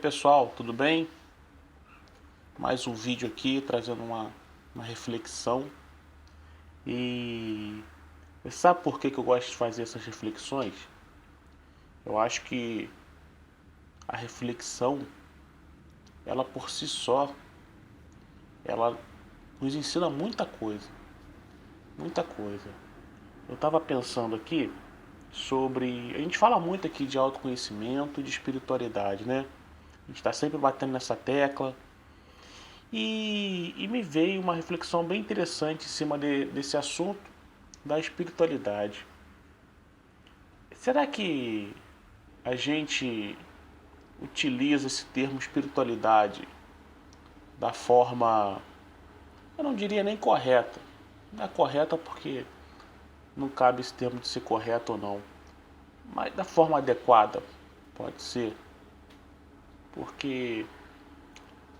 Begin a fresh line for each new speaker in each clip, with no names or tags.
pessoal, tudo bem? Mais um vídeo aqui trazendo uma reflexão. E você sabe por que eu gosto de fazer essas reflexões? Eu acho que a reflexão, ela por si só, ela nos ensina muita coisa. Muita coisa. Eu estava pensando aqui sobre. A gente fala muito aqui de autoconhecimento e de espiritualidade, né? A gente está sempre batendo nessa tecla. E me veio uma reflexão bem interessante em cima desse assunto da espiritualidade. Será que a gente utiliza esse termo espiritualidade da forma, eu não diria nem correta? Não é correta porque não cabe esse termo de ser correto ou não, mas da forma adequada, pode ser, porque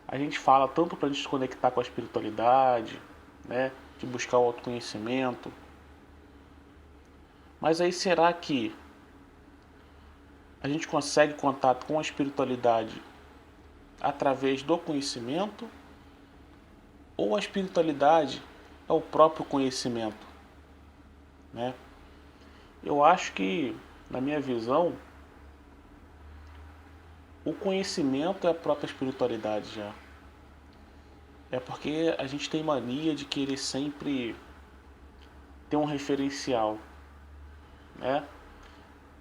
a gente fala tanto para a gente se conectar com a espiritualidade, né, de buscar o autoconhecimento, mas aí será que a gente consegue contato com a espiritualidade através do conhecimento ou a espiritualidade é o próprio conhecimento, né? Eu acho que, na minha visão, o conhecimento é a própria espiritualidade já. É porque a gente tem mania de querer sempre ter um referencial, né?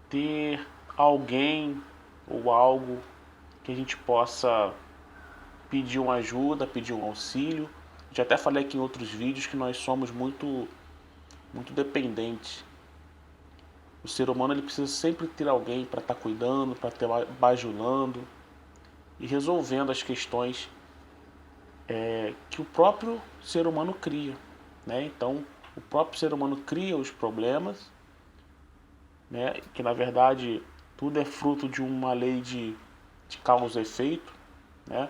Ter alguém ou algo que a gente possa pedir uma ajuda, pedir um auxílio. Já até falei aqui em outros vídeos que nós somos muito dependentes. O ser humano ele precisa sempre ter alguém para estar cuidando, para estar bajulando e resolvendo as questões que o próprio ser humano cria, né? Então, o próprio ser humano cria os problemas, né? Que na verdade tudo é fruto de uma lei de causa e efeito, né?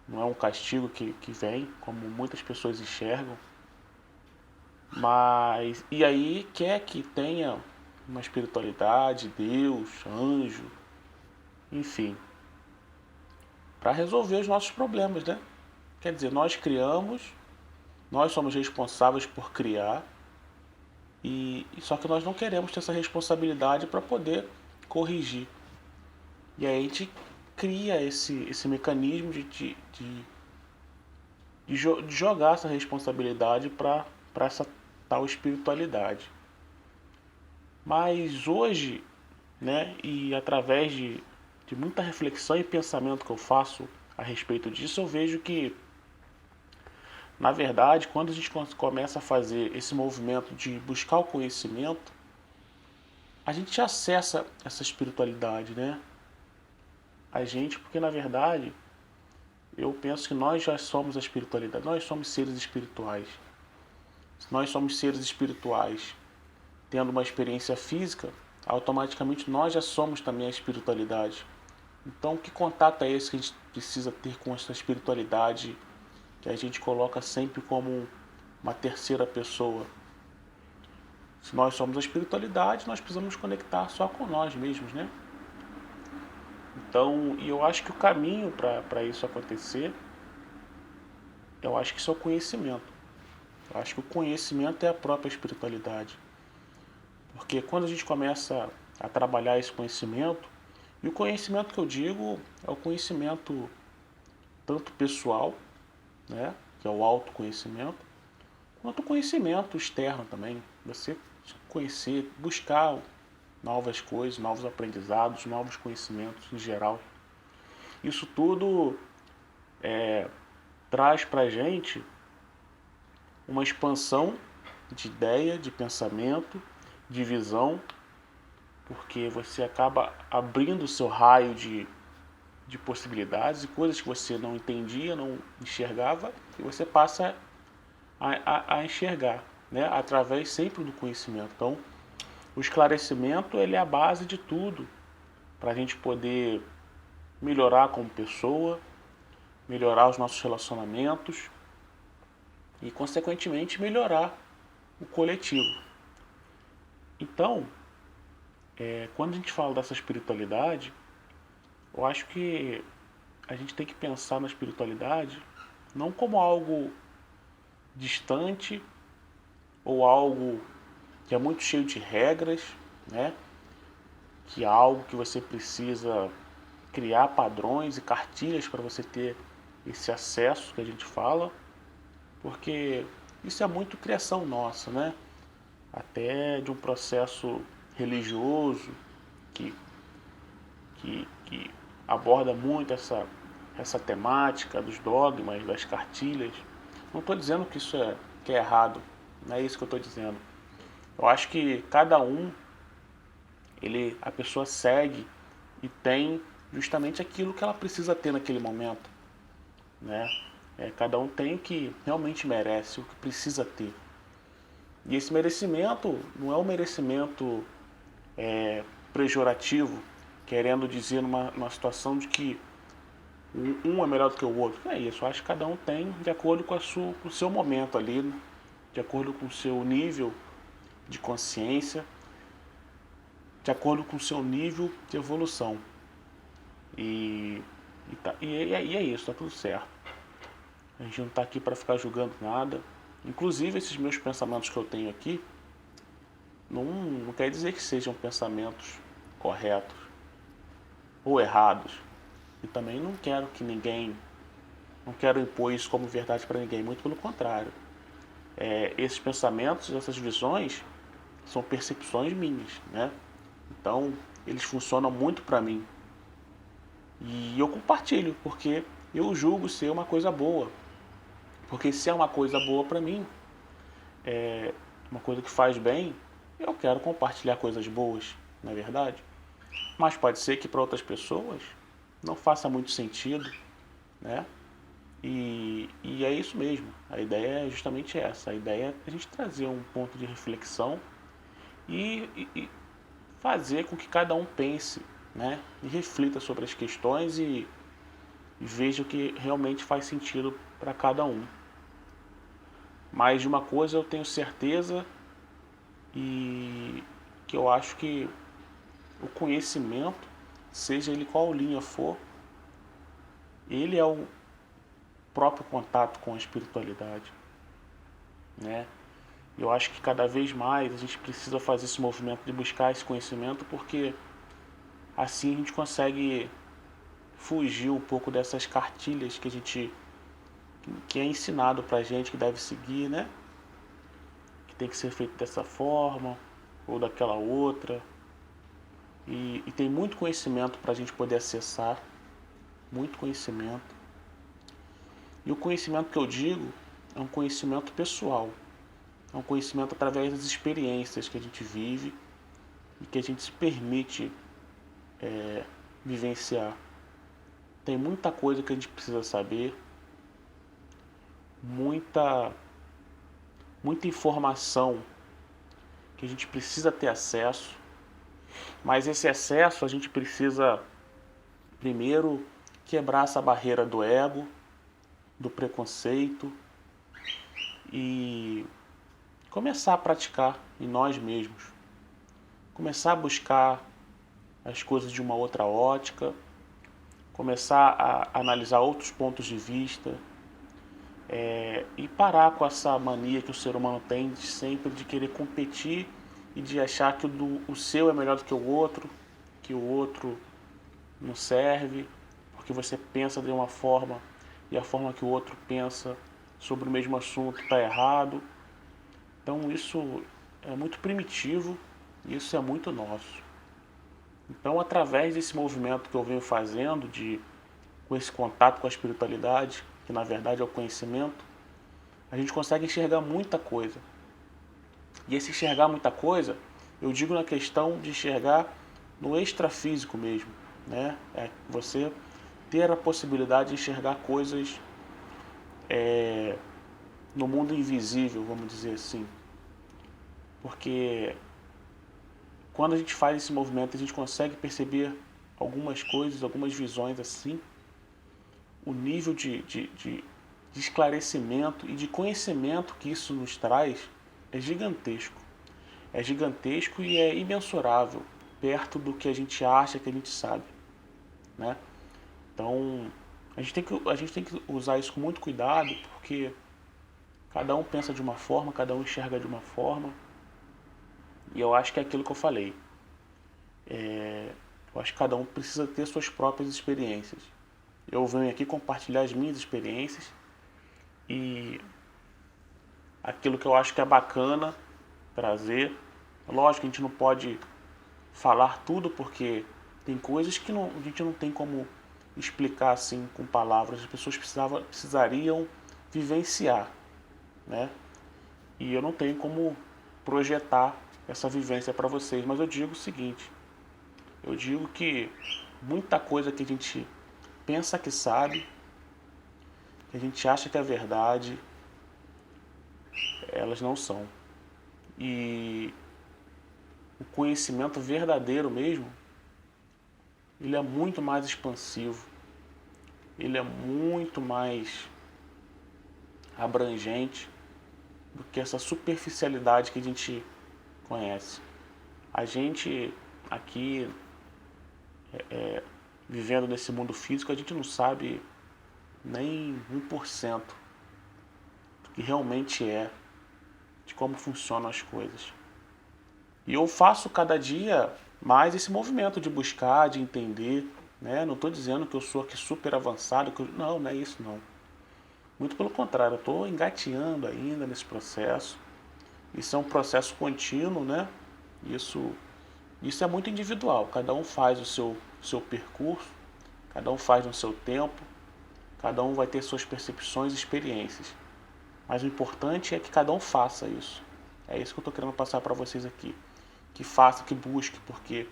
Não é um castigo que vem, como muitas pessoas enxergam. Mas, e aí quer que tenha uma espiritualidade, Deus, anjo, enfim, para resolver os nossos problemas, né? Quer dizer, nós criamos, nós somos responsáveis por criar, e só que nós não queremos ter essa responsabilidade para poder corrigir. E aí a gente cria esse mecanismo de jogar essa responsabilidade para essa tal espiritualidade. Mas hoje, né, e através de muita reflexão e pensamento que eu faço a respeito disso, eu vejo que, na verdade, quando a gente começa a fazer esse movimento de buscar o conhecimento, a gente acessa essa espiritualidade, né? A gente, porque na verdade, eu penso que nós já somos a espiritualidade, nós somos seres espirituais. Se nós somos seres espirituais tendo uma experiência física, automaticamente nós já somos também a espiritualidade. Então, que contato é esse que a gente precisa ter com essa espiritualidade que a gente coloca sempre como uma terceira pessoa? Se nós somos a espiritualidade, nós precisamos conectar só com nós mesmos, né? Então, e eu acho que o caminho para isso acontecer, eu acho que isso é o conhecimento. Eu acho que o conhecimento é a própria espiritualidade. Porque quando a gente começa a trabalhar esse conhecimento, e o conhecimento que eu digo é o conhecimento tanto pessoal, né, que é o autoconhecimento, quanto o conhecimento externo também. Você conhecer, buscar novas coisas, novos aprendizados, novos conhecimentos em geral. Isso tudo traz para a gente uma expansão de ideia, de pensamento, de visão, porque você acaba abrindo o seu raio de possibilidades e coisas que você não entendia, não enxergava, e você passa a enxergar, né? Através sempre do conhecimento. Então, o esclarecimento ele é a base de tudo para a gente poder melhorar como pessoa, melhorar os nossos relacionamentos e, consequentemente, melhorar o coletivo. Então, quando a gente fala dessa espiritualidade, eu acho que a gente tem que pensar na espiritualidade não como algo distante ou algo que é muito cheio de regras, né? Que é algo que você precisa criar padrões e cartilhas para você ter esse acesso que a gente fala, porque isso é muito criação nossa, né? Até de um processo religioso que, que aborda muito essa temática dos dogmas, das cartilhas. Não estou dizendo que isso que é errado, não é isso que eu estou dizendo. Eu acho que cada um, a pessoa segue e tem justamente aquilo que ela precisa ter naquele momento, né? Cada um tem o que realmente merece, o que precisa ter. E esse merecimento não é um merecimento pejorativo, querendo dizer numa situação de que um é melhor do que o outro. Não é isso, eu acho que cada um tem de acordo com o seu momento ali, né? De acordo com o seu nível de consciência, de acordo com o seu nível de evolução. E é isso, tá tudo certo. A gente não está aqui para ficar julgando nada. Inclusive, esses meus pensamentos que eu tenho aqui não quer dizer que sejam pensamentos corretos ou errados. E também não quero que ninguém, não quero impor isso como verdade para ninguém, muito pelo contrário. Esses pensamentos, essas visões, são percepções minhas, né? Então, eles funcionam muito para mim. E eu compartilho, porque eu julgo ser uma coisa boa. Porque se é uma coisa boa para mim, uma coisa que faz bem, eu quero compartilhar coisas boas, não é verdade? Mas pode ser que para outras pessoas não faça muito sentido, né? E é isso mesmo. A ideia é justamente essa. A ideia é a gente trazer um ponto de reflexão e fazer com que cada um pense, né? E reflita sobre as questões e veja o que realmente faz sentido para cada um. Mas de uma coisa eu tenho certeza e que eu acho que o conhecimento, seja ele qual linha for, ele é o próprio contato com a espiritualidade, né? Eu acho que cada vez mais a gente precisa fazer esse movimento de buscar esse conhecimento, porque assim a gente consegue fugir um pouco dessas cartilhas que é ensinado pra gente que deve seguir, né? Que tem que ser feito dessa forma ou daquela outra. E tem muito conhecimento para a gente poder acessar, muito conhecimento. E o conhecimento que eu digo é um conhecimento pessoal, é um conhecimento através das experiências que a gente vive e que a gente se permite vivenciar. Tem muita coisa que a gente precisa saber, muita, muita informação que a gente precisa ter acesso, mas esse acesso a gente precisa primeiro quebrar essa barreira do ego, do preconceito e começar a praticar em nós mesmos. Começar a buscar as coisas de uma outra ótica, começar a analisar outros pontos de vista e parar com essa mania que o ser humano tem de sempre de querer competir e de achar que o seu é melhor do que o outro não serve, porque você pensa de uma forma e a forma que o outro pensa sobre o mesmo assunto está errado. Então isso é muito primitivo e isso é muito nosso. Então, através desse movimento que eu venho fazendo, com esse contato com a espiritualidade, que na verdade é o conhecimento, a gente consegue enxergar muita coisa. E esse enxergar muita coisa, eu digo na questão de enxergar no extrafísico mesmo, né? É você ter a possibilidade de enxergar coisas no mundo invisível, vamos dizer assim. Porque quando a gente faz esse movimento, a gente consegue perceber algumas coisas, algumas visões assim, o nível de esclarecimento e de conhecimento que isso nos traz é gigantesco. É gigantesco e é imensurável perto do que a gente acha que a gente sabe, né? Então, A gente tem que usar isso com muito cuidado, porque cada um pensa de uma forma, cada um enxerga de uma forma. E eu acho que é aquilo que eu falei. Eu acho que cada um precisa ter suas próprias experiências. Eu venho aqui compartilhar as minhas experiências e aquilo que eu acho que é bacana trazer. Lógico que a gente não pode falar tudo, porque tem coisas que a gente não tem como explicar assim com palavras. As pessoas precisariam vivenciar, né? E eu não tenho como projetar essa vivência para vocês, mas eu digo o seguinte: eu digo que muita coisa que a gente pensa que sabe, que a gente acha que é verdade, elas não são. E o conhecimento verdadeiro mesmo, ele é muito mais expansivo, ele é muito mais abrangente do que essa superficialidade que a gente conhece. A gente aqui, vivendo nesse mundo físico, a gente não sabe nem 1% do que realmente é, de como funcionam as coisas. E eu faço cada dia mais esse movimento de buscar, de entender, né? Não estou dizendo que eu sou aqui super avançado, não, não é isso não. Muito pelo contrário, eu estou engateando ainda nesse processo. Isso é um processo contínuo, né? Isso é muito individual. Cada um faz o seu percurso, cada um faz no seu tempo, cada um vai ter suas percepções e experiências. Mas o importante é que cada um faça isso. É isso que eu estou querendo passar para vocês aqui. Que faça, que busque, porque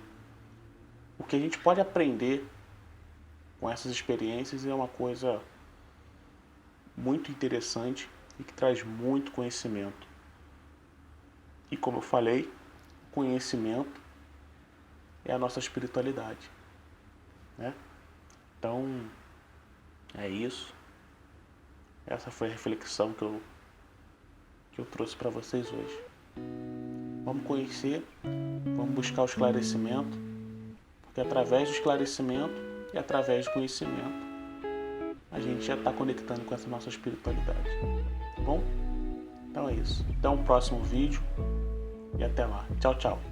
o que a gente pode aprender com essas experiências é uma coisa muito interessante e que traz muito conhecimento. E como eu falei, conhecimento é a nossa espiritualidade, né? Então, é isso. Essa foi a reflexão que eu trouxe para vocês hoje. Vamos conhecer, vamos buscar o esclarecimento, porque através do esclarecimento e através do conhecimento a gente já está conectando com essa nossa espiritualidade. Tá bom? Então é isso. Até um próximo vídeo e até lá. Tchau, tchau.